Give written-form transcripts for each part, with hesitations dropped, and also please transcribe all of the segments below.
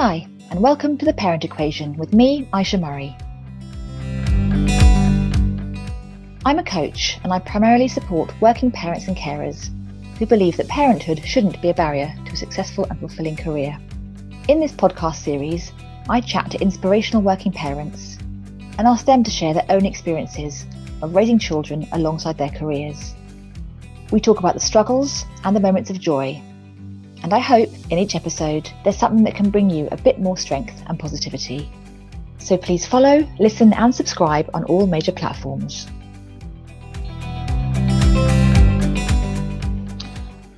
Hi, and welcome to The Parent Equation with me, Aisha Murray. I'm a coach and I primarily support working parents and carers who believe that parenthood shouldn't be a barrier to a successful and fulfilling career. In this podcast series, I chat to inspirational working parents and ask them to share their own experiences of raising children alongside their careers. We talk about the struggles and the moments of joy. And I hope in each episode there's something that can bring you a bit more strength and positivity. So please follow, listen and subscribe on all major platforms.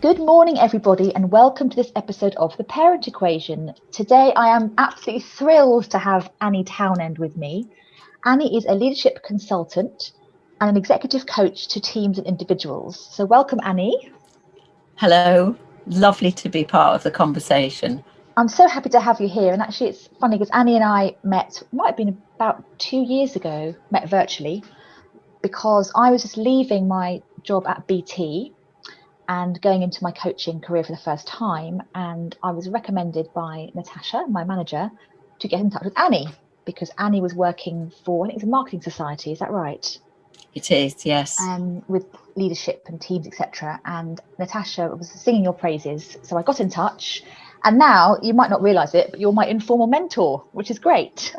Good morning everybody and welcome to this episode of The Parent Equation. Today I am absolutely thrilled to have Anni Townend with me. Anni is a leadership consultant and an executive coach to teams and individuals. So welcome Anni. Hello. Lovely to be part of the conversation. I'm so happy to have you here. And actually, it's funny because Anni and I met, might have been about 2 years ago, met virtually, because I was just leaving my job at BT and going into my coaching career for the first time. And I was recommended by Natasha, my manager, to get in touch with Anni because Anni was working for, I think it's a marketing society. Is that right? It is, yes. With leadership and teams, etc. And Natasha was singing your praises. So I got in touch. And now, you might not realise it, but you're my informal mentor, which is great.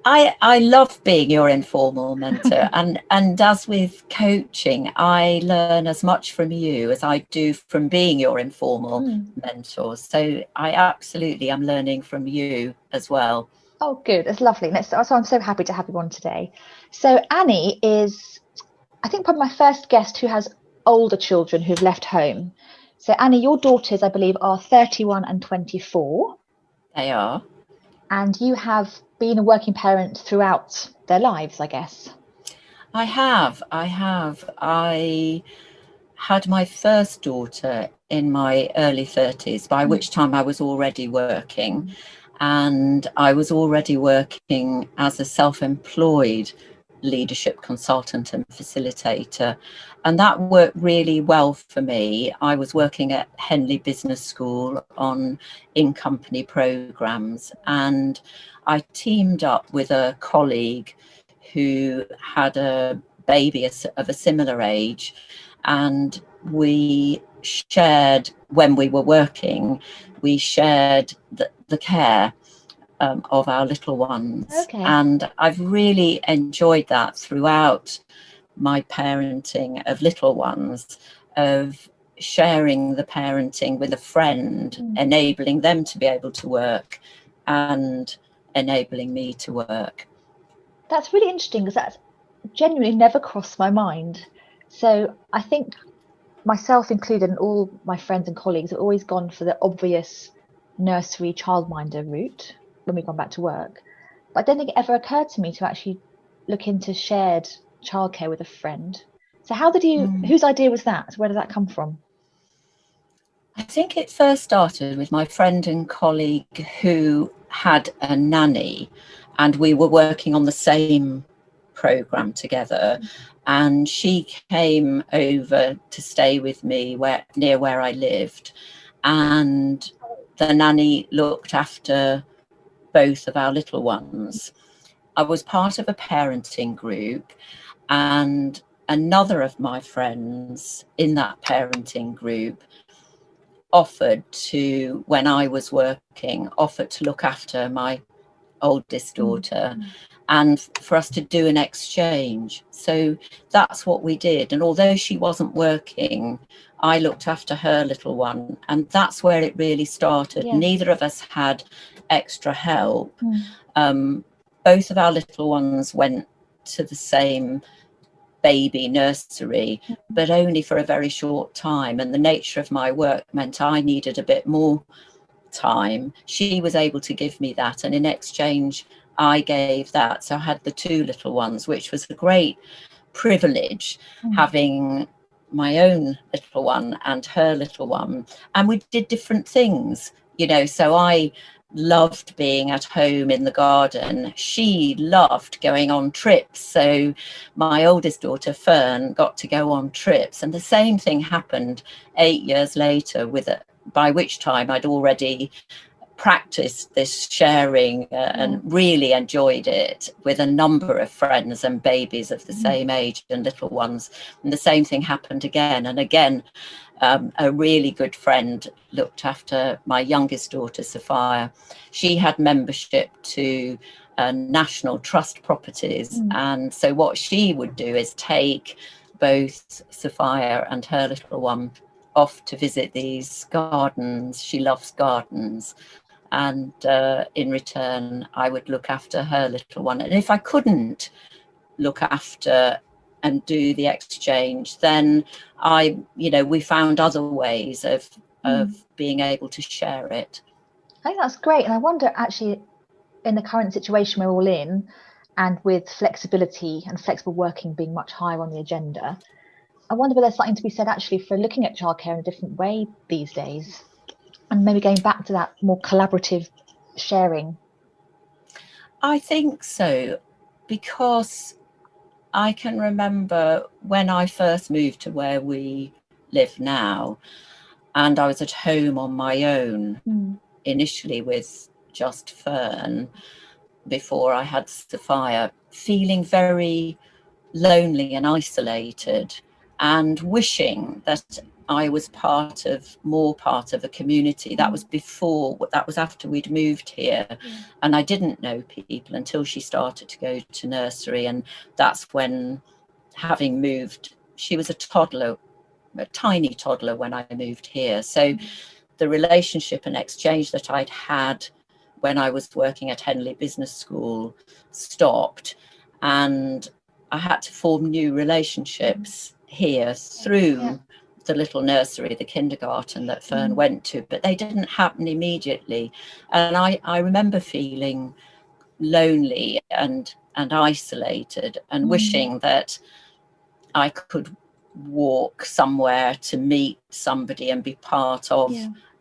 I love being your informal mentor. and as with coaching, I learn as much from you as I do from being your informal mentor. So I absolutely am learning from you as well. Oh, good. That's lovely. So I'm so happy to have you on today. So Anni is, I think, probably my first guest who has older children who've left home. So Anni, your daughters, I believe, are 31 and 24. They are. And you have been a working parent throughout their lives, I guess. I have. I had my first daughter in my early 30s, by which time I was already working. And I was already working as a self-employed leadership consultant and facilitator. And that worked really well for me. I was working at Henley Business School on in-company programs. And I teamed up with a colleague who had a baby of a similar age. And we shared, when we were working, we shared the care of our little ones. Okay. And I've really enjoyed that throughout my parenting of little ones, of sharing the parenting with a friend, enabling them to be able to work and enabling me to work. That's really interesting because that's genuinely never crossed my mind. So I think myself included and all my friends and colleagues have always gone for the obvious nursery childminder route when we've gone back to work. But I don't think it ever occurred to me to actually look into shared childcare with a friend. So how did you, whose idea was that? Where did that come from? I think it first started with my friend and colleague who had a nanny, and we were working on the same program together. And she came over to stay with me near where I lived. And the nanny looked after both of our little ones. I was part of a parenting group, and another of my friends in that parenting group offered to, when I was working, offered to look after my oldest daughter and for us to do an exchange. So that's what we did. And although she wasn't working, I looked after her little one, and that's where it really started. Yeah. Neither of us had extra help. Both of our little ones went to the same baby nursery, but only for a very short time. And the nature of my work meant I needed a bit more time. She was able to give me that, and in exchange I gave that. So I had the two little ones, which was a great privilege, having my own little one and her little one. And we did different things, so I loved being at home in the garden. She loved going on trips. So my oldest daughter, Fern, got to go on trips. And the same thing happened 8 years later by which time I'd already practiced this sharing and really enjoyed it with a number of friends and babies of the same age and little ones. And the same thing happened again and again. A really good friend looked after my youngest daughter, Sophia. She had membership to National Trust properties. And so what she would do is take both Sophia and her little one off to visit these gardens. She loves gardens. And in return, I would look after her little one. And if I couldn't look after and do the exchange, then we found other ways of being able to share it. I think that's great. And I wonder, actually, in the current situation we're all in, and with flexibility and flexible working being much higher on the agenda, I wonder whether there's something to be said actually for looking at childcare in a different way these days, and maybe going back to that more collaborative sharing. I think so, because I can remember when I first moved to where we live now, and I was at home on my own, initially with just Fern, before I had Sophia, feeling very lonely and isolated and wishing that I was more part of a community. That was after we'd moved here, and I didn't know people until she started to go to nursery. And that's when, having moved, she was a tiny toddler when I moved here. So the relationship and exchange that I'd had when I was working at Henley Business School stopped, and I had to form new relationships here through the little nursery, the kindergarten that Fern went to, but they didn't happen immediately. And I remember feeling lonely and isolated and wishing that I could walk somewhere to meet somebody and be part of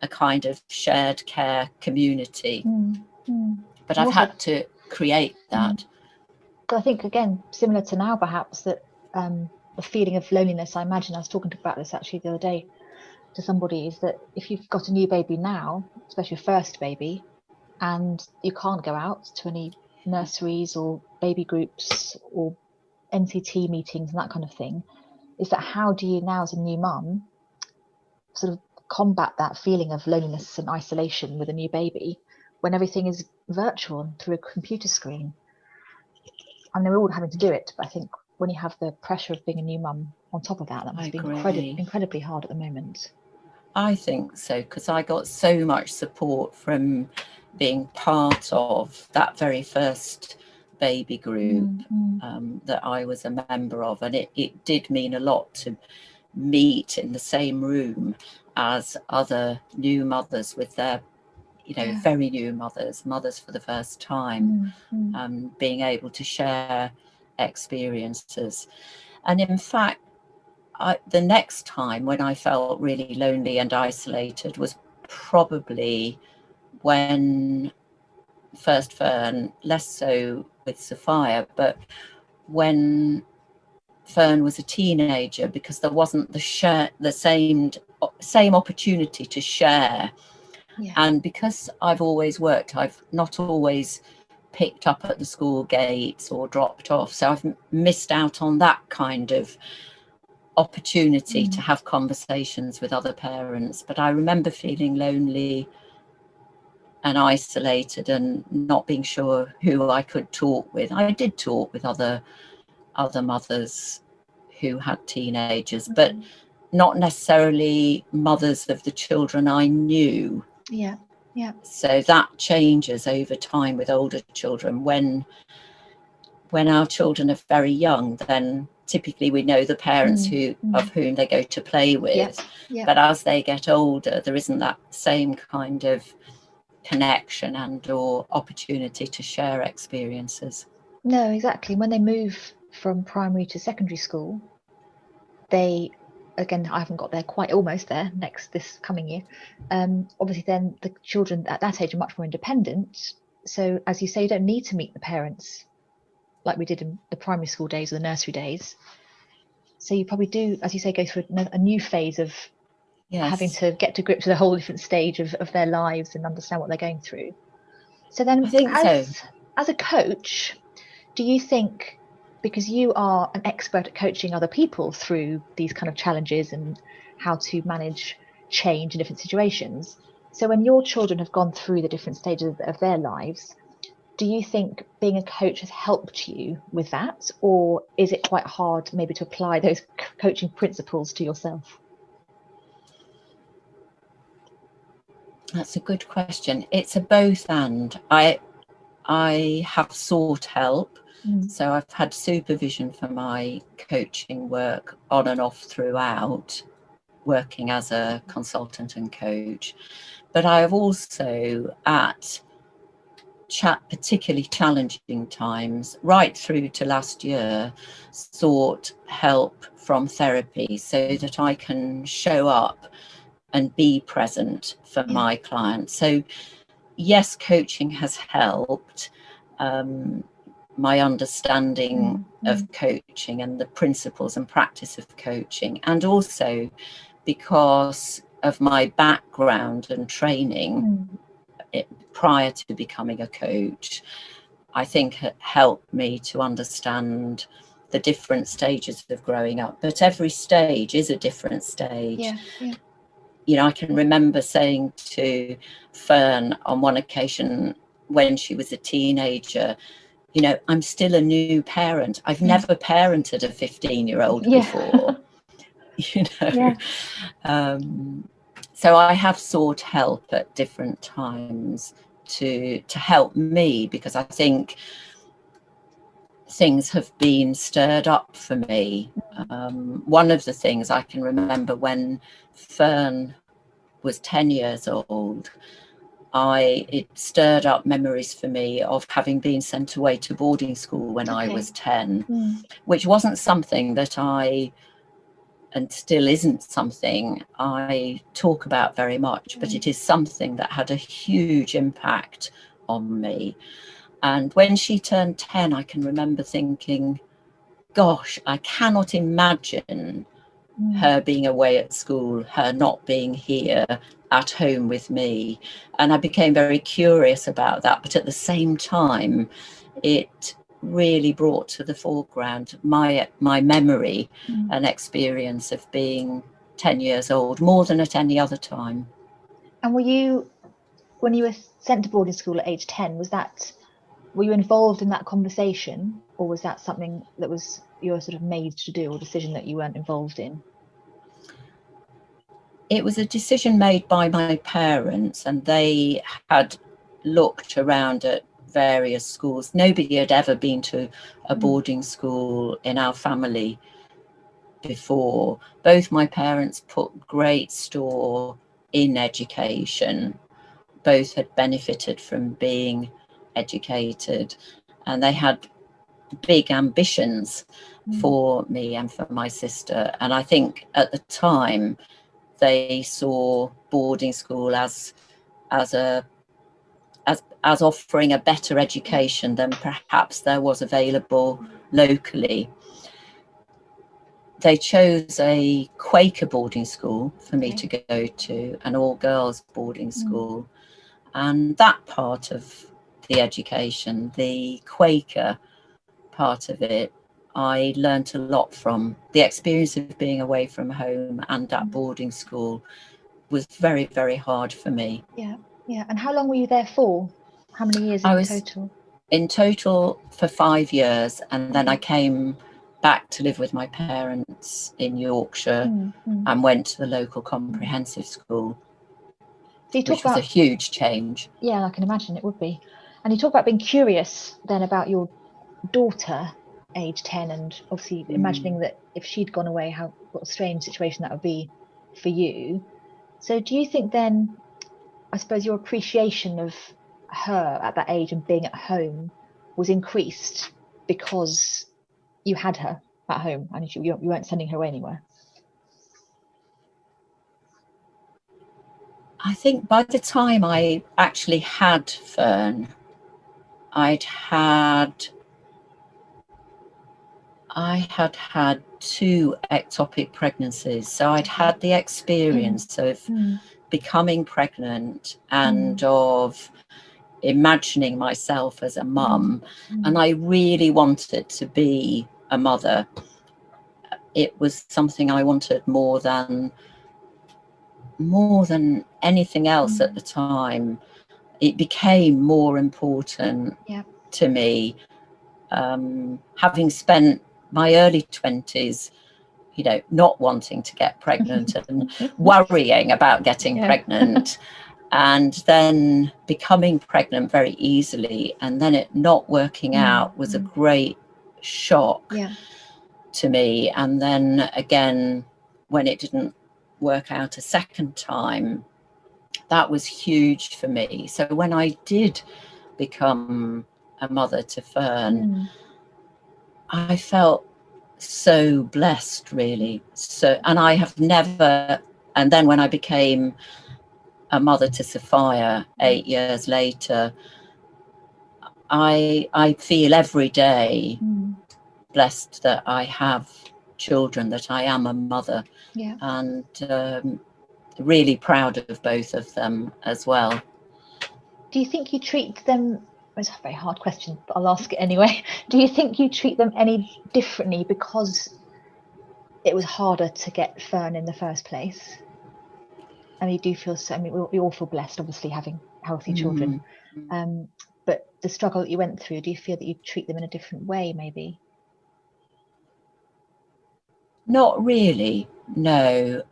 a kind of shared care community. But I've had to create that. I think, again, similar to now, perhaps, that the feeling of loneliness, I imagine, I was talking about this actually the other day to somebody, is that if you've got a new baby now, especially your first baby, and you can't go out to any nurseries or baby groups or NCT meetings and that kind of thing, is that how do you now, as a new mum, sort of combat that feeling of loneliness and isolation with a new baby when everything is virtual and through a computer screen? And they're all having to do it, but I think when you have the pressure of being a new mum on top of that, that must be incredibly hard at the moment. I think so, because I got so much support from being part of that very first baby group that I was a member of, and it did mean a lot to meet in the same room as other new mothers with their very new mothers for the first time, being able to share experiences. And in fact, the next time when I felt really lonely and isolated was probably when first Fern, less so with Sophia, but when Fern was a teenager, because there wasn't the same opportunity to share. And because I've always worked, I've not always picked up at the school gates or dropped off. So I've missed out on that kind of opportunity to have conversations with other parents. But I remember feeling lonely and isolated and not being sure who I could talk with. I did talk with other mothers who had teenagers, but not necessarily mothers of the children I knew. So that changes over time with older children. When our children are very young, then typically we know the parents of whom they go to play with. But as they get older, there isn't that same kind of connection and or opportunity to share experiences. No, exactly. When they move from primary to secondary school, they, again, I haven't got there quite, almost there this coming year. Obviously then the children at that age are much more independent. So as you say, you don't need to meet the parents like we did in the primary school days or the nursery days. So you probably do, as you say, go through a new phase of having to get to grips with a whole different stage of their lives and understand what they're going through. So then, I think as a coach, do you think, because you are an expert at coaching other people through these kind of challenges and how to manage change in different situations, so when your children have gone through the different stages of their lives, do you think being a coach has helped you with that, or is it quite hard maybe to apply those coaching principles to yourself? That's a good question. It's a both and. I have sought help. So I've had supervision for my coaching work on and off throughout, working as a consultant and coach. But I have also, at particularly challenging times, right through to last year, sought help from therapy so that I can show up and be present for my clients. So yes, coaching has helped. My understanding of coaching and the principles and practice of coaching, and also because of my background and training prior to becoming a coach, I think it helped me to understand the different stages of growing up. But every stage is a different stage. You know, I can remember saying to Fern on one occasion when she was a teenager, you know, I'm still a new parent. I've never parented a 15-year-old before, you know. So I have sought help at different times to help me, because I think things have been stirred up for me. One of the things I can remember, when Fern was 10 years old, it stirred up memories for me of having been sent away to boarding school when I was 10, which wasn't something that and still isn't something I talk about very much, but it is something that had a huge impact on me. And when she turned 10, I can remember thinking, gosh, I cannot imagine her being away at school, her not being here at home with me. And I became very curious about that. But at the same time, it really brought to the foreground my memory and experience of being 10 years old, more than at any other time. And when you were sent to boarding school at age 10, were you involved in that conversation, or was that something that you were sort of made to do, or decision that you weren't involved in? It was a decision made by my parents, and they had looked around at various schools. Nobody had ever been to a boarding school in our family before. Both my parents put great store in education. Both had benefited from being educated, and they had big ambitions for me and for my sister. And I think at the time they saw boarding school as offering a better education than perhaps there was available locally. They chose a Quaker boarding school for me to go to, an all-girls boarding school. And that part of the education, the Quaker part of it, I learnt a lot from. The experience of being away from home and at boarding school was very, very hard for me. Yeah. And how long were you there for? How many years in total? In total for 5 years, and then I came back to live with my parents in Yorkshire and went to the local comprehensive school, which was a huge change. Yeah, I can imagine it would be. And you talk about being curious then about your daughter, age 10, and obviously imagining that if she'd gone away, what a strange situation that would be for you. So do you think then, I suppose, your appreciation of her at that age and being at home was increased because you had her at home and you weren't sending her away anywhere? I think by the time I actually had Fern, I had 2 ectopic pregnancies, so I'd had the experience of becoming pregnant and of imagining myself as a mum, and I really wanted to be a mother. It was something I wanted more than anything else at the time. It became more important to me, having spent my early 20s, you know, not wanting to get pregnant and worrying about getting pregnant, and then becoming pregnant very easily, and then it not working out was a great shock to me. And then again, when it didn't work out a second time, that was huge for me. So when I did become a mother to Fern, I felt so blessed, really. So, and I have never, and then when I became a mother to Sophia 8 years later, I feel every day blessed that I have children, that I am a mother, and really proud of both of them as well. Do you think you treat them, it's a very hard question, but I'll ask it anyway. Do you think you treat them any differently because it was harder to get Fern in the first place? And you do feel so, I mean, we all feel blessed, obviously, having healthy children. But the struggle that you went through, do you feel that you treat them in a different way, maybe? Not really, no.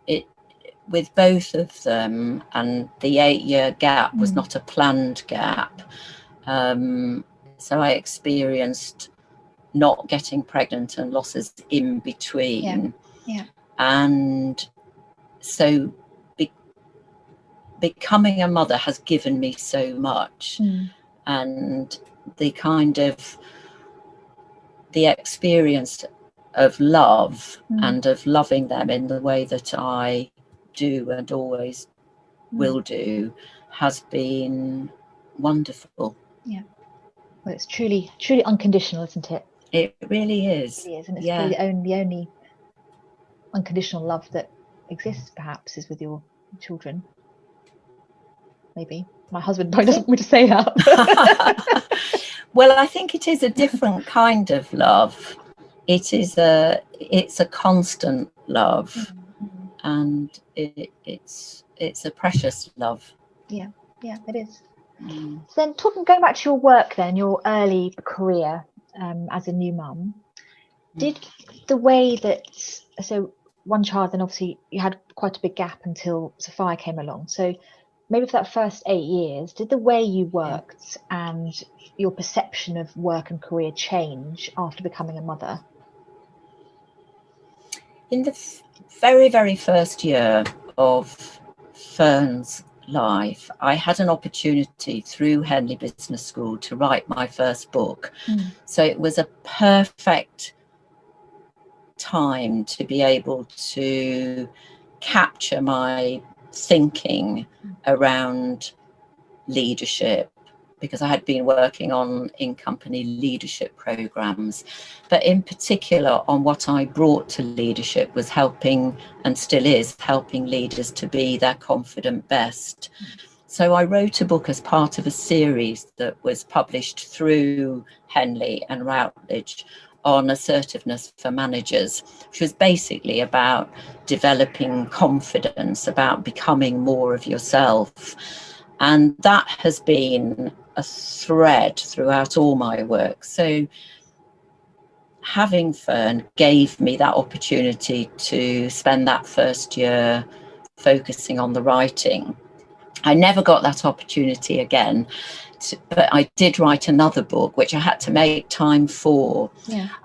With both of them, and the 8-year gap was not a planned gap. So I experienced not getting pregnant and losses in between. And so becoming a mother has given me so much. And the kind of the experience of love and of loving them in the way that I do and always will do has been wonderful. Well, it's truly unconditional, isn't it? It really is. It really is, and it's probably the only unconditional love that exists, perhaps, is with your children. Maybe my husband probably doesn't want me to say that. Well, I think it is a different kind of love. It's a constant love, and it's a precious love. Yeah, it is. So then, going back to your work, then your early career as a new mum, did the way that, so one child, then obviously you had quite a big gap until Sophia came along. So maybe for that first 8 years, did the way you worked and your perception of work and career change after becoming a mother? In the very, very first year of Fern's life, I had an opportunity through Henley Business School to write my first book. So it was a perfect time to be able to capture my thinking around leadership, because I had been working on in-company leadership programs, but in particular on what I brought to leadership was helping, and still is, helping leaders to be their confident best. So I wrote a book as part of a series that was published through Henley and Routledge on assertiveness for managers, which was basically about developing confidence, about becoming more of yourself. And that has been a thread throughout all my work. So having Fern gave me that opportunity to spend that first year focusing on the writing. I never got that opportunity again, but I did write another book, which I had to make time for.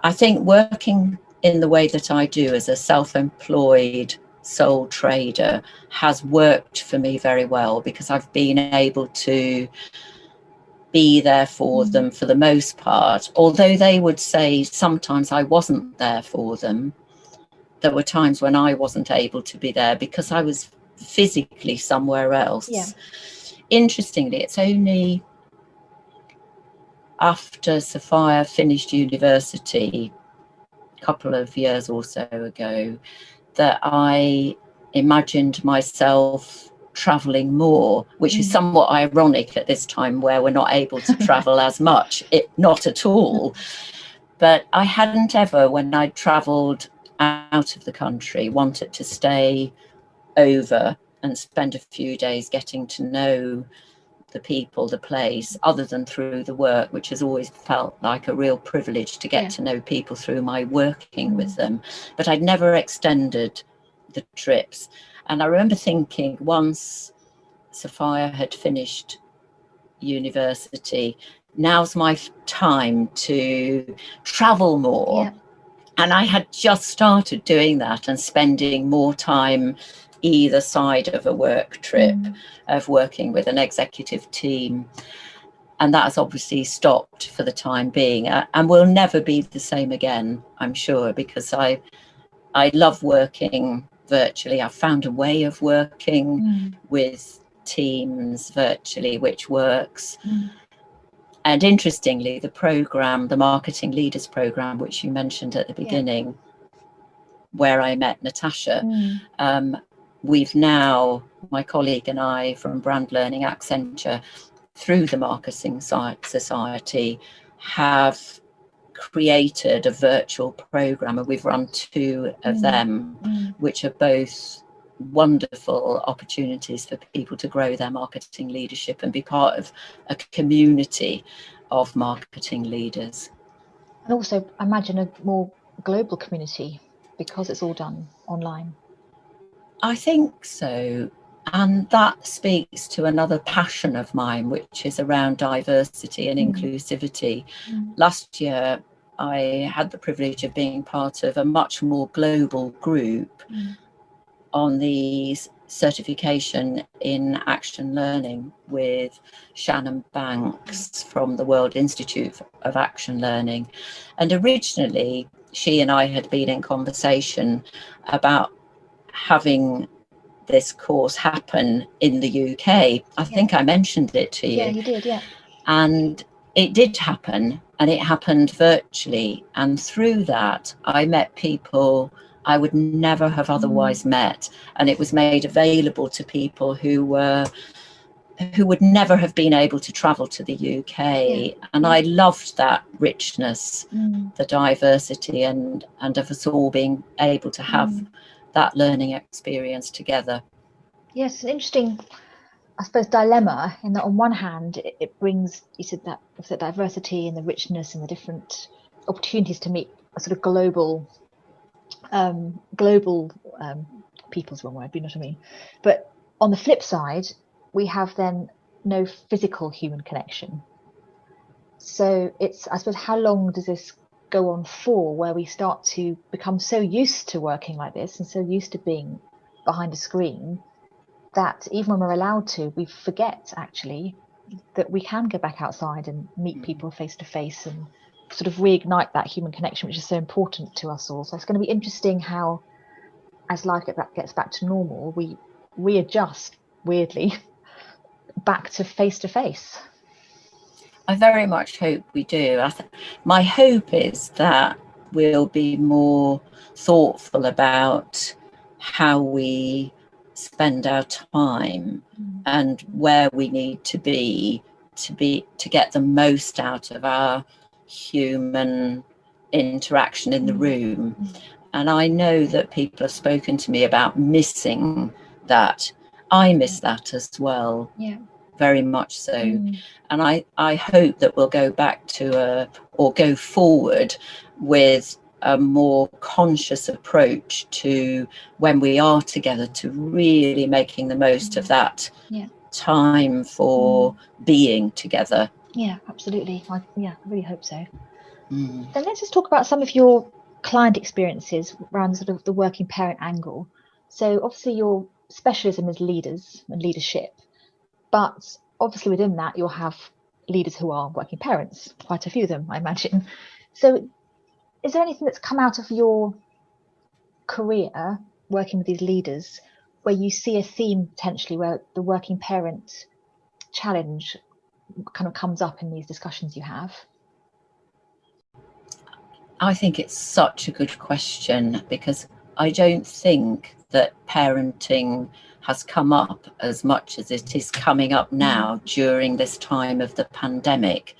I think working in the way that I do as a self-employed sole trader has worked for me very well, because I've been able to be there for them for the most part. Although they would say sometimes I wasn't there for them, there were times when I wasn't able to be there because I was physically somewhere else. Interestingly, it's only after Sophia finished university couple of years or so ago that I imagined myself travelling more, which is somewhat ironic at this time where we're not able to travel as much, not at all. But I hadn't ever, when I travelled out of the country, wanted to stay over and spend a few days getting to know the people, the place, other than through the work, which has always felt like a real privilege to get to know people through my working with them. But I'd never extended the trips. And I remember thinking, once Sophia had finished university, now's my time to travel more. And I had just started doing that and spending more time either side of a work trip, of working with an executive team. And that has obviously stopped for the time being, and will never be the same again, I'm sure, because I love working virtually. I've found a way of working with teams virtually which works. And interestingly, the program, the Marketing Leaders program, which you mentioned at the beginning, where I met Natasha, we've now, my colleague and I from Brand Learning Accenture, through the Marketing Society, have created a virtual program, and we've run 2 of them, which are both wonderful opportunities for people to grow their marketing leadership and be part of a community of marketing leaders. And also, I imagine a more global community because it's all done online. I think so. And that speaks to another passion of mine, which is around diversity and inclusivity. Last year, I had the privilege of being part of a much more global group on the certification in action learning with Shannon Banks from the World Institute of Action Learning. And originally, she and I had been in conversation about having this course happen in the UK. I think I mentioned it to you. Yeah, you did, yeah. And it did happen, and it happened virtually. And through that, I met people I would never have otherwise met. And it was made available to people who would never have been able to travel to the UK. And I loved that richness, the diversity, and of us all being able to have that learning experience together. Yes, an interesting, I suppose, dilemma in that on one hand it brings, you said that, the diversity and the richness and the different opportunities to meet a sort of global people's wrong word, but you know what I mean. But on the flip side, we have then no physical human connection. So it's, I suppose, how long does this go on for, where we start to become so used to working like this and so used to being behind a screen that even when we're allowed to, we forget actually that we can go back outside and meet people face to face and sort of reignite that human connection, which is so important to us all. So it's going to be interesting how, as life gets back to normal, we readjust weirdly back to face. I very much hope we do. My hope is that we'll be more thoughtful about how we spend our time and where we need to get the most out of our human interaction in the room. And I know that people have spoken to me about missing that. I miss that as well. Very much so. And I hope that we'll go back to or go forward with a more conscious approach to when we are together, to really making the most of that time for being together. Yeah, absolutely. I really hope so. Then let's just talk about some of your client experiences around sort of the working parent angle. So obviously your specialism is leaders and leadership, but obviously within that you'll have leaders who are working parents, quite a few of them, I imagine. So is there anything that's come out of your career working with these leaders where you see a theme potentially where the working parent challenge kind of comes up in these discussions you have? I think it's such a good question, because I don't think that parenting has come up as much as it is coming up now during this time of the pandemic.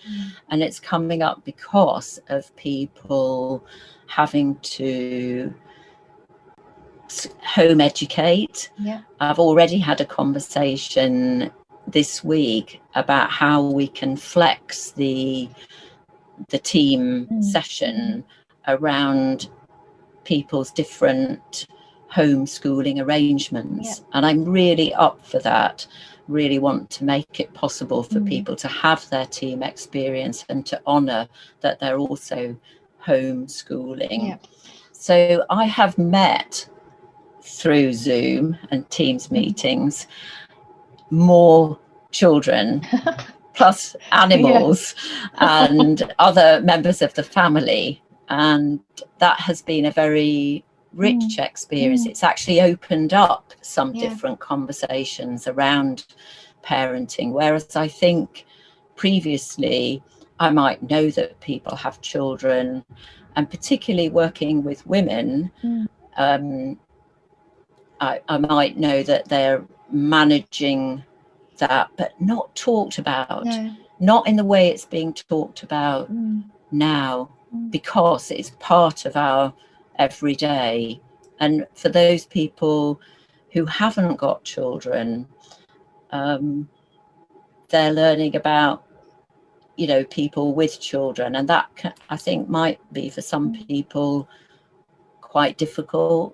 And it's coming up because of people having to home educate. Yeah. I've already had a conversation this week about how we can flex the team session around people's different homeschooling arrangements. And I'm really up for that. Really want to make it possible for people to have their team experience and to honour that they're also homeschooling. So I have met through Zoom and Teams meetings more children plus animals and other members of the family, and that has been a very rich experience. It's actually opened up some different conversations around parenting, whereas I think previously I might know that people have children, and particularly working with women, I might know that they're managing that, but not talked about, not in the way it's being talked about now, because it's part of our everyday. And for those people who haven't got children, they're learning about, you know, people with children, and that I think might be for some people quite difficult.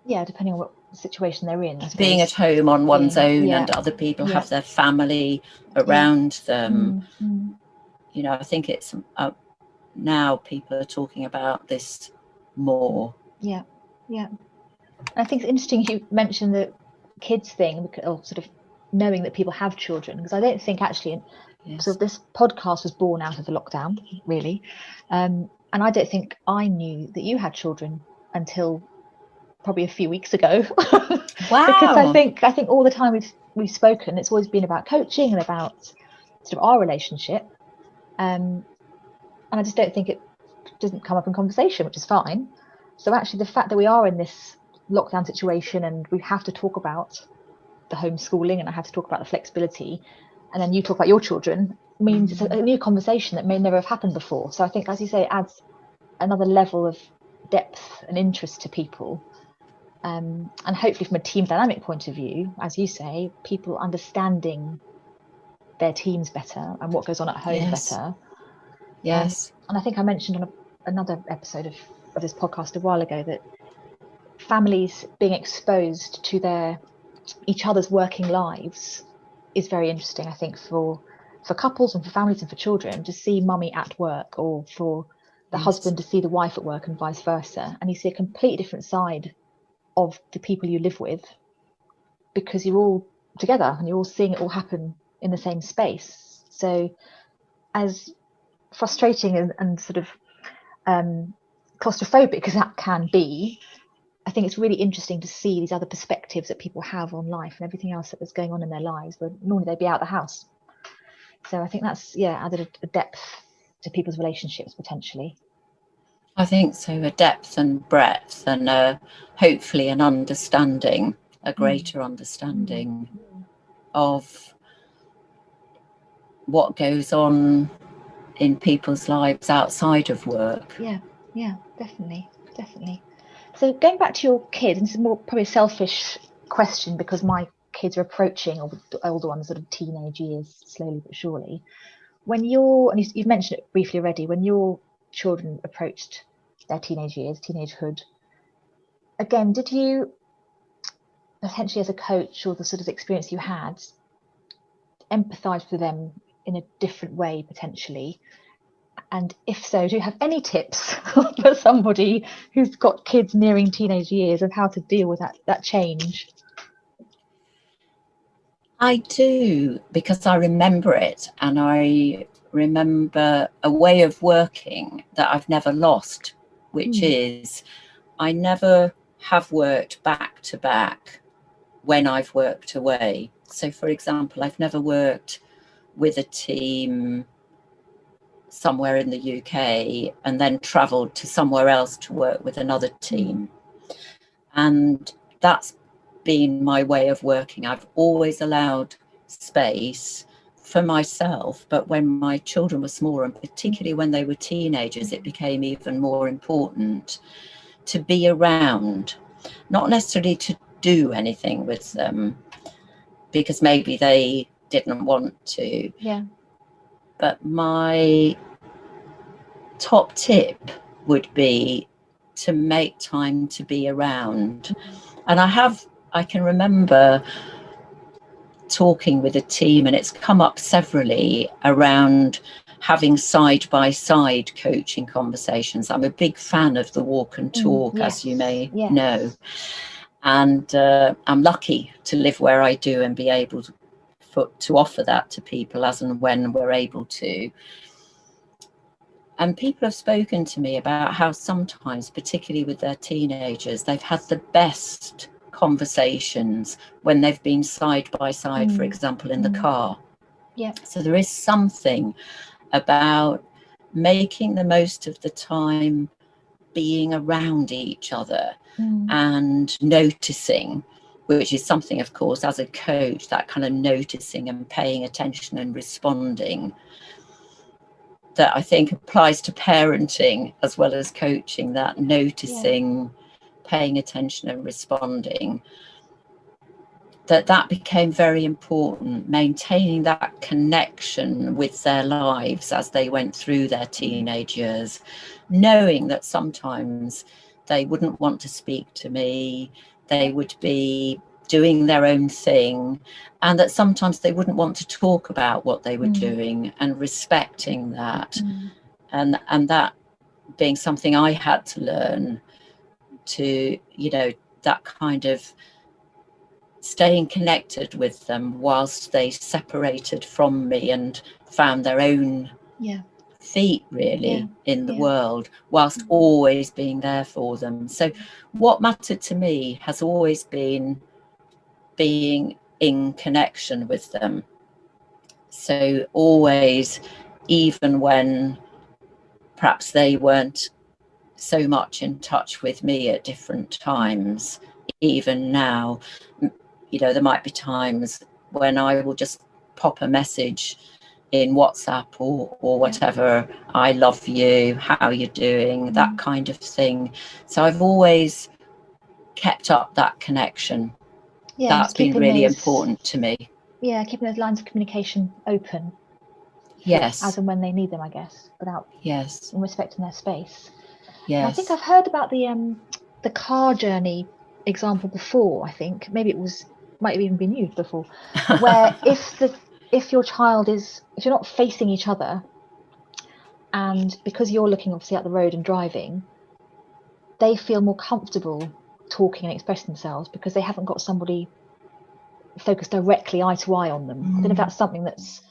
Yeah, depending on what situation they're in. Being at home on one's own, and other people have their family around them. You know, I think it's now people are talking about this more. Yeah. I think it's interesting you mentioned the kids thing, or sort of knowing that people have children, because I don't think actually sort of this podcast was born out of the lockdown, really. And I don't think I knew that you had children until probably a few weeks ago. Wow. Because I think all the time we've spoken, it's always been about coaching and about sort of our relationship, and I just don't think it doesn't come up in conversation, which is fine. So actually the fact that we are in this lockdown situation and we have to talk about the homeschooling and I have to talk about the flexibility, and then you talk about your children, means it's a new conversation that may never have happened before. So I think, as you say, it adds another level of depth and interest to people. And hopefully from a team dynamic point of view, as you say, people understanding their teams better and what goes on at home better. Yes. And I think I mentioned on another episode of this podcast a while ago that families being exposed to each other's working lives is very interesting, I think, for couples and for families and for children, to see mummy at work, or for the husband to see the wife at work, and vice versa. And you see a completely different side of the people you live with, because you're all together and you're all seeing it all happen in the same space. So as frustrating and sort of claustrophobic as that can be, I think it's really interesting to see these other perspectives that people have on life and everything else that is going on in their lives, where normally they'd be out of the house. So I think that's added a depth to people's relationships potentially. I think so, a depth and breadth, and hopefully an understanding, a greater understanding of what goes on in people's lives outside of work. Yeah, definitely. So going back to your kids, and this is more probably a selfish question because my kids are approaching, or the older ones, sort of teenage years, slowly but surely. When you've mentioned it briefly already, when your children approached their teenage years, teenagehood, again, did you potentially, as a coach, or the sort of experience you had, empathize with them in a different way potentially? And if so, do you have any tips for somebody who's got kids nearing teenage years of how to deal with that change? I do, because I remember it, and I remember a way of working that I've never lost, which is I never have worked back to back when I've worked away. So, for example, I've never worked with a team somewhere in the UK and then travelled to somewhere else to work with another team. And that's been my way of working. I've always allowed space for myself, but when my children were smaller, and particularly when they were teenagers, it became even more important to be around, not necessarily to do anything with them, because maybe they didn't want to. Yeah. But my top tip would be to make time to be around. And I can remember talking with a team, and it's come up severally, around having side-by-side coaching conversations. I'm a big fan of the walk and talk, yes, as you may yes. know. And I'm lucky to live where I do and be able to offer that to people as and when we're able to. And people have spoken to me about how sometimes, particularly with their teenagers, they've had the best conversations when they've been side by side, for example, in the car. Yeah. So there is something about making the most of the time being around each other and noticing, which is something, of course, as a coach, that kind of noticing and paying attention and responding, that I think applies to parenting as well as coaching, that noticing, paying attention and responding, that became very important, maintaining that connection with their lives as they went through their teenage years, knowing that sometimes they wouldn't want to speak to me, they would be doing their own thing, and that sometimes they wouldn't want to talk about what they were doing, and respecting that, and that being something I had to learn to, you know, that kind of staying connected with them whilst they separated from me and found their own feet really in the world, whilst always being there for them. So what mattered to me has always been being in connection with them. So always, even when perhaps they weren't so much in touch with me at different times, even now, you know, there might be times when I will just pop a message in WhatsApp or whatever, I love you, how are you doing, that kind of thing. So I've always kept up that connection. That's been really important to me. Yeah, keeping those lines of communication open. Yes. As and when they need them, I guess, without respecting their space. Yes. And I think I've heard about the car journey example before. I think maybe might have even been used before, where if your child if you're not facing each other, and because you're looking obviously at the road and driving, they feel more comfortable talking and expressing themselves because they haven't got somebody focused directly eye to eye on them. I don't know if that's something that's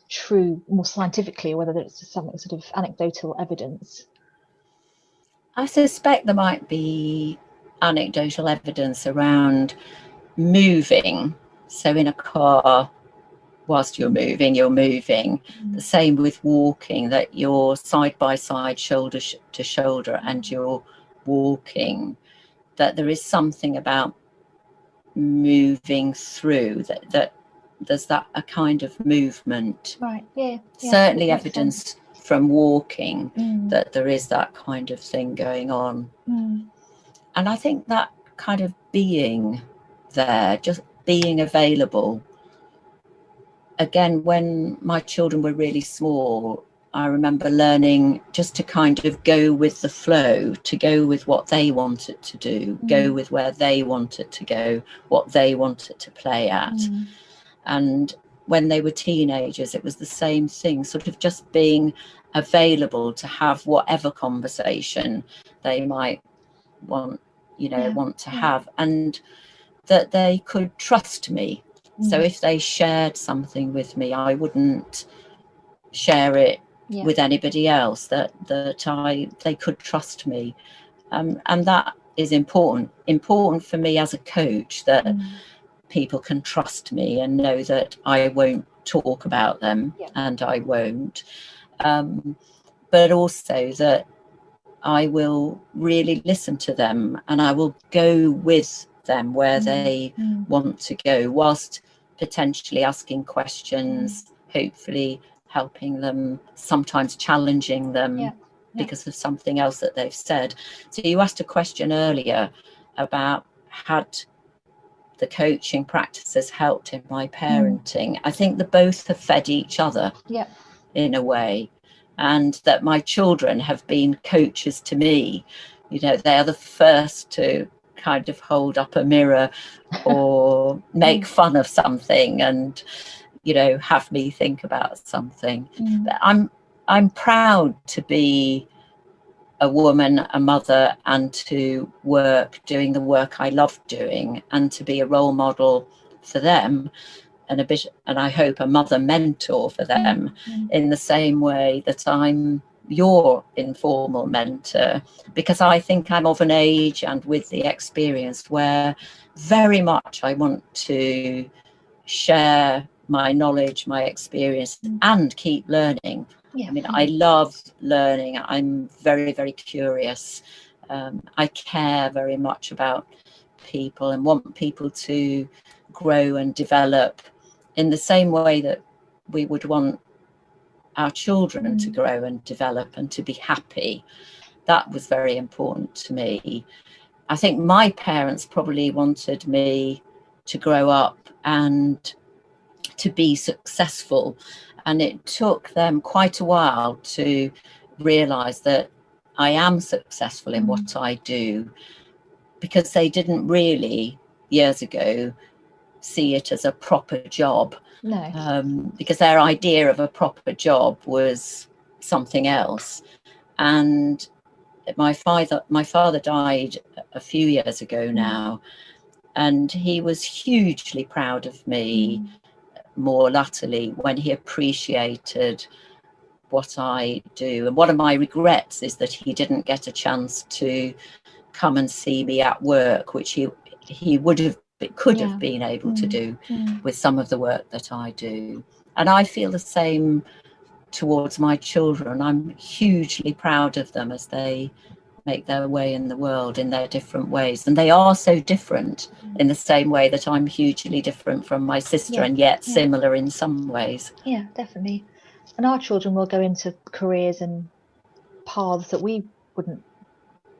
true more scientifically, or whether it's just something sort of anecdotal evidence. I suspect there might be anecdotal evidence around moving. So in a car, whilst you're moving. The same with walking, that you're side by side, shoulder to shoulder, and you're walking, that there is something about moving through, that there's that a kind of movement. Right. Yeah. Certainly evidence from walking that there is that kind of thing going on. And I think that kind of being there, just being available. Again, when my children were really small, I remember learning just to kind of go with the flow, to go with what they wanted to do, go with where they wanted to go, what they wanted to play at. And when they were teenagers, it was the same thing, sort of just being available to have whatever conversation they might want to have, and that they could trust me. So if they shared something with me, I wouldn't share it with anybody else, that they could trust me. And that is important for me as a coach, that people can trust me and know that I won't talk about them, and I won't. but also that I will really listen to them and I will go with them where they want to go, whilst potentially asking questions, hopefully helping them, sometimes challenging them because of something else that they've said. So you asked a question earlier about had the coaching practices helped in my parenting. I think the both have fed each other in a way, and that my children have been coaches to me. You know, they are the first to kind of hold up a mirror or make fun of something and, you know, have me think about something. But I'm proud to be a woman, a mother, and to work doing the work I love doing, and to be a role model for them, and I hope a mother mentor for them, in the same way that I'm your informal mentor, because I think I'm of an age and with the experience where very much I want to share my knowledge, my experience, and keep learning. I mean, I love learning. I'm very, very curious. I care very much about people and want people to grow and develop in the same way that we would want our children to grow and develop and to be happy. That was very important to me. I think my parents probably wanted me to grow up and to be successful, and it took them quite a while to realize that I am successful in what I do, because they didn't really years ago see it as a proper job. Because their idea of a proper job was something else. And my father died a few years ago now, and he was hugely proud of me more latterly when he appreciated what I do. And one of my regrets is that he didn't get a chance to come and see me at work, which he could have been able to do with some of the work that I do. And I feel the same towards my children. I'm hugely proud of them as they make their way in the world in their different ways, and they are so different in the same way that I'm hugely different from my sister, and yet similar in some ways. Yeah, definitely. And our children will go into careers and paths that we wouldn't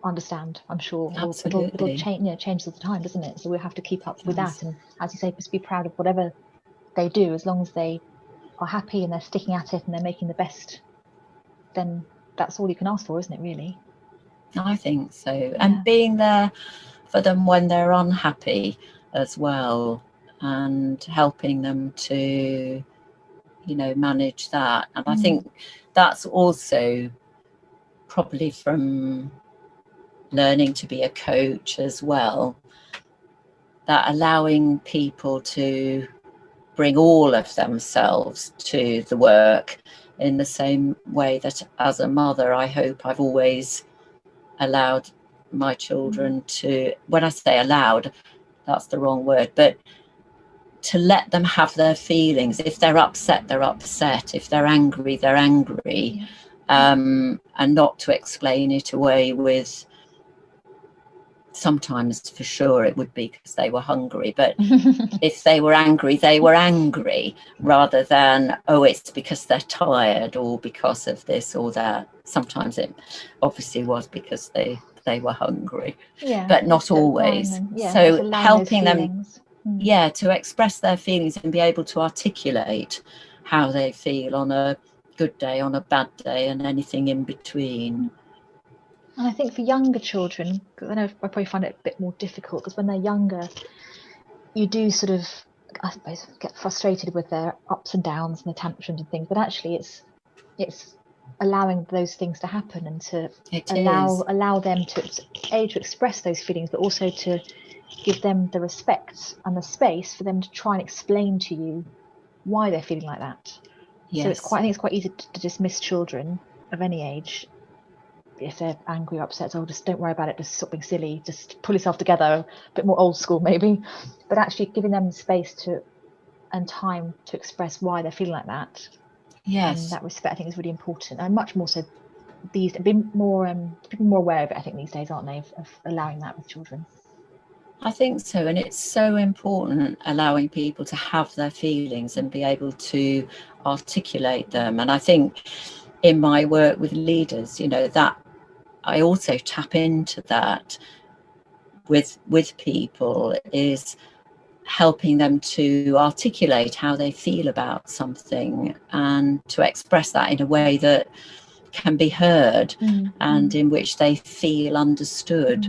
understand, I'm sure. Absolutely. It'll change, changes all the time, doesn't it? So we'll have to keep up with that, and as you say, just be proud of whatever they do, as long as they are happy and they're sticking at it and they're making the best, then that's all you can ask for, isn't it, really? I think so. And being there for them when they're unhappy as well, and helping them to, you know, manage that. And I think that's also probably from learning to be a coach as well, that allowing people to bring all of themselves to the work in the same way that as a mother, I hope I've always allowed my children to, when I say allowed, that's the wrong word, but to let them have their feelings. If they're upset, they're upset. If they're angry, they're angry. And not to explain it away with, sometimes for sure it would be because they were hungry, but if they were angry, they were angry, rather than, oh, it's because they're tired or because of this or that. Sometimes it obviously was because they were hungry, but not always. So helping them to express their feelings and be able to articulate how they feel on a good day, on a bad day, and anything in between. And I think for younger children, because I know I probably find it a bit more difficult, because when they're younger, you do sort of, I suppose, get frustrated with their ups and downs and the tantrums and things. But actually, it's allowing those things to happen, and to allow them to express those feelings, but also to give them the respect and the space for them to try and explain to you why they're feeling like that. So I think it's quite easy to dismiss children of any age. If they're angry or upset, just don't worry about it, just stop being silly, just pull yourself together, a bit more old school maybe. But actually giving them the space and time to express why they're feeling like that Yes. And that respect, I think, is really important, and much more so these people more aware of it, I think, these days, aren't they, of allowing that with children. I think so, and it's so important allowing people to have their feelings and be able to articulate them. And I think in my work with leaders, you know, that I also tap into that with people, is helping them to articulate how they feel about something and to express that in a way that can be heard and in which they feel understood.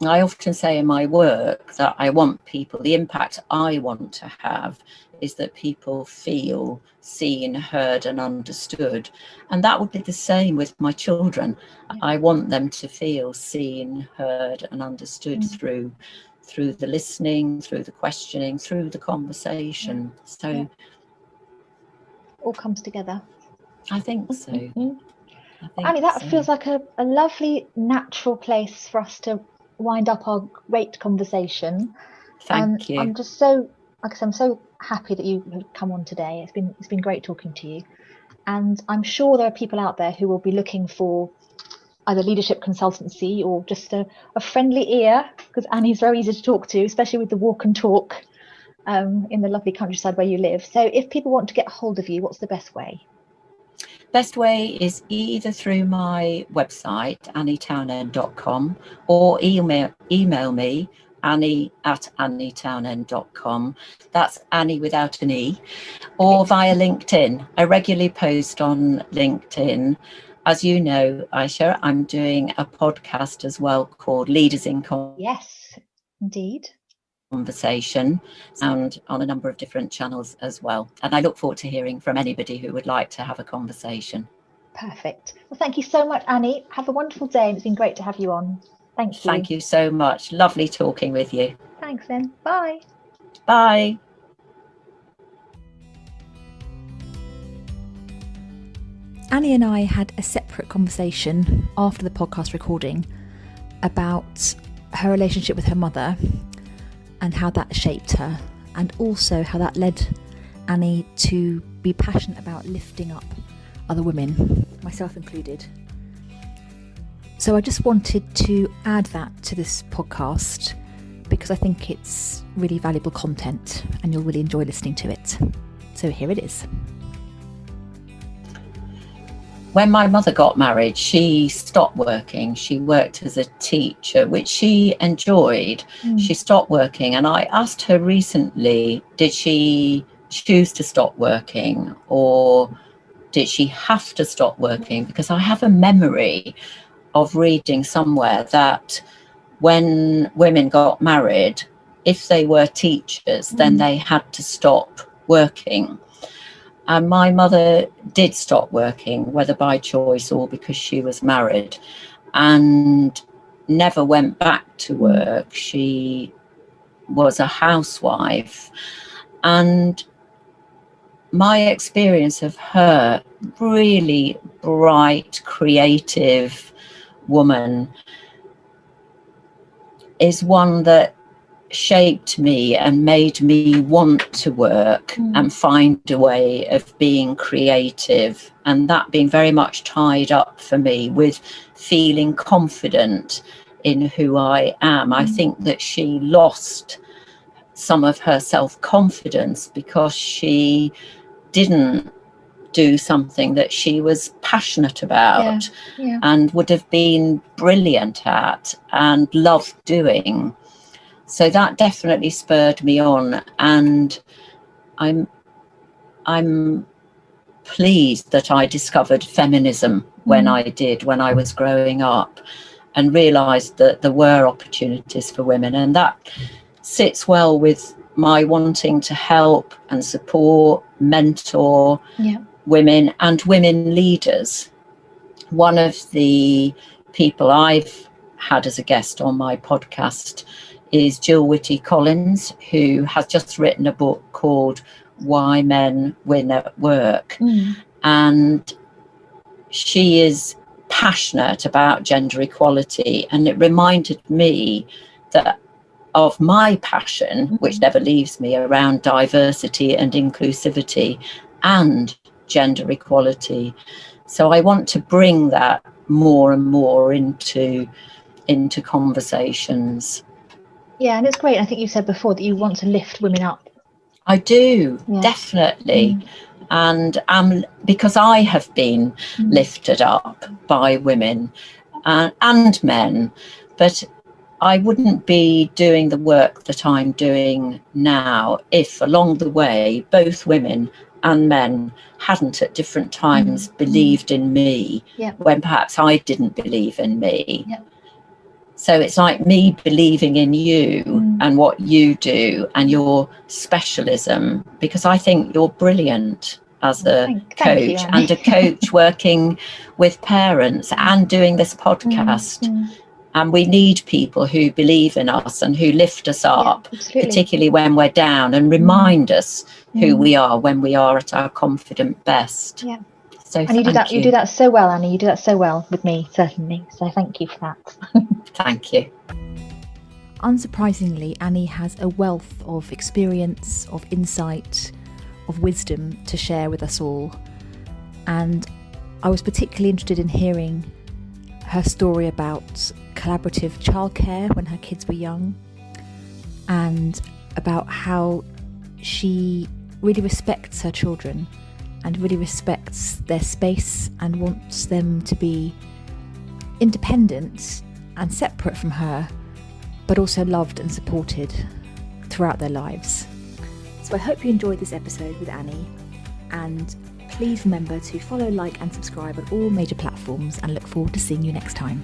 I often say in my work that I want people, the impact I want to have is that people feel seen, heard and understood. And that would be the same with my children. I want them to feel seen, heard and understood through the listening, through the questioning, through the conversation. So all comes together. I think so. Annie, that feels like a lovely natural place for us to wind up our great conversation. Thank you. I'm just so, like I said, I'm so happy that you have come on today. It's been great talking to you, and I'm sure there are people out there who will be looking for either leadership consultancy or just a friendly ear, because Annie's very easy to talk to, especially with the walk and talk in the lovely countryside where you live. So if people want to get hold of you, what's the best way? Best way is either through my website, annitownend.com, or email me, annie@annitownend.com. That's Annie without an E, or via LinkedIn. I regularly post on LinkedIn. As you know, Aisha, I'm doing a podcast as well called Leaders in Yes, indeed. Conversation, and on a number of different channels as well. And I look forward to hearing from anybody who would like to have a conversation. Perfect. Well, thank you so much, Annie. Have a wonderful day, and it's been great to have you on. Thank you. Thank you so much. Lovely talking with you. Thanks then. Bye. Bye. Annie and I had a separate conversation after the podcast recording about her relationship with her mother and how that shaped her, and also how that led Annie to be passionate about lifting up other women, myself included. So I just wanted to add that to this podcast because I think it's really valuable content and you'll really enjoy listening to it. So here it is. When my mother got married, she stopped working. She worked as a teacher, which she enjoyed. She stopped working, and I asked her recently, did she choose to stop working or did she have to stop working? Because I have a memory of reading somewhere that when women got married, if they were teachers, then they had to stop working. And my mother did stop working, whether by choice or because she was married, and never went back to work. She was a housewife. And my experience of her, really bright, creative woman, is one that shaped me and made me want to work and find a way of being creative, and that being very much tied up for me with feeling confident in who I am. I think that she lost some of her self-confidence because she didn't do something that she was passionate about and would have been brilliant at and loved doing. So that definitely spurred me on, and I'm pleased that I discovered feminism when I was growing up, and realised that there were opportunities for women, and that sits well with my wanting to help and support, mentor women and women leaders. One of the people I've had as a guest on my podcast is Jill Whitty-Collins, who has just written a book called Why Men Win at Work. And she is passionate about gender equality, and it reminded me that of my passion, which never leaves me, around diversity and inclusivity and gender equality. So I want to bring that more and more into conversations. Yeah, and it's great. I think you said before that you want to lift women up. I do, definitely. And because I have been lifted up by women and men, but I wouldn't be doing the work that I'm doing now if along the way both women and men hadn't at different times believed in me when perhaps I didn't believe in me. So it's like me believing in you and what you do and your specialism, because I think you're brilliant as a coach and a coach working with parents and doing this podcast. And we need people who believe in us and who lift us up, particularly when we're down, and remind us who we are when we are at our confident best. Yeah. So and you do that so well, Annie. You do that so well with me, certainly. So thank you for that. Thank you. Unsurprisingly, Annie has a wealth of experience, of insight, of wisdom to share with us all. And I was particularly interested in hearing her story about collaborative childcare when her kids were young, and about how she really respects her children and really respects their space and wants them to be independent and separate from her, but also loved and supported throughout their lives. So I hope you enjoyed this episode with Annie, and please remember to follow, like and subscribe on all major platforms, and look forward to seeing you next time.